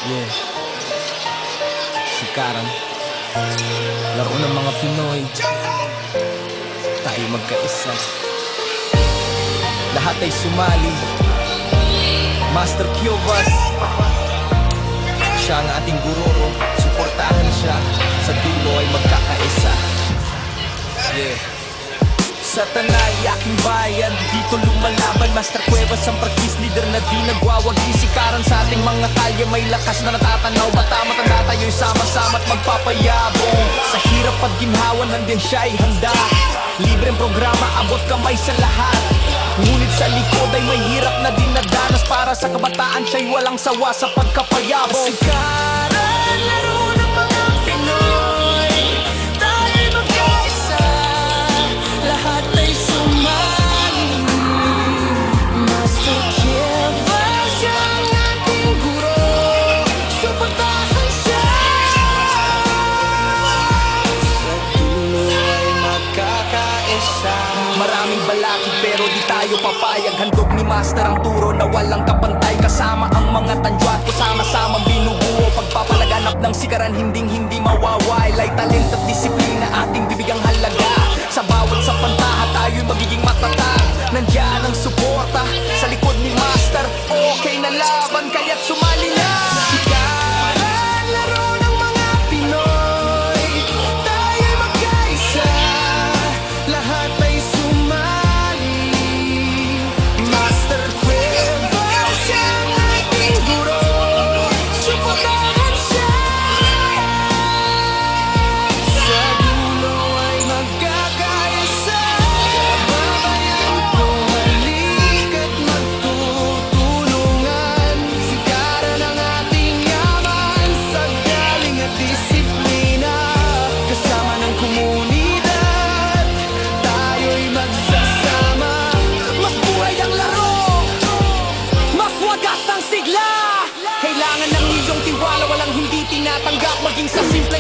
Yeah, sikaran. Laro ng mga Pinoy, tayo magkaisa. Lahat ay sumali. Master Kyovas, siya ang ating gururo. Suportahan siya, sa dulo ay magkakaisa. Yeah. Sa Tanay, aking bayan, dito lumalaban. Master Cuevas ang practice leader na di nagwawagi. Sikaran sa ating mga kalye, may lakas na natatanaw. Bata matanda tayo'y sama-sama at magpapayabong. Sa hirap at ginhawa, nandyan siya'y handa. Libreng programa, abot kamay sa lahat. Ngunit sa likod ay may hirap na dinadanas. Para sa kabataan siya'y walang sawa sa pagkapayabong. Sikaran, laro ng mga Pinoy, tayo'y magkaisa. Lahat ay sumali. Master Cuevas, siya ang ating guro. Suportahan siya, sa dulo ay magkakaisa. Maraming balakid pero di tayo papayag. Handog ni Master ang turo na walang kapantay. Kasama ang mga tandyat ko, sama-samang binubuo. Pagpapalaganap ng sikaran, hindi mawawalay. Talent at disiplina ating bibigang halaga. Sa bawat sapantaha tayo'y magiging matatag. Nandiyan ang suporta sa likod ni Master. Okay na laban kaya't sumali na. Sikaran, laro ng mga Pinoy, tayo'y magkaisa. Lahat ay sumali. Master Cuevas, siya ang ating guro. Suportahan siya, sa dulo ay magkakaisa. Kababayan ko, halika't magtutulungan. Sikaran ang ating yaman, sa galing at disiplina. Kasama ng komunidad, tayo'y magsasama. Mas buhay ang laro, mas wagas ang sigla. Kailangan ng iyong tiwala, walang hindi tinatanggap. Maging sa simple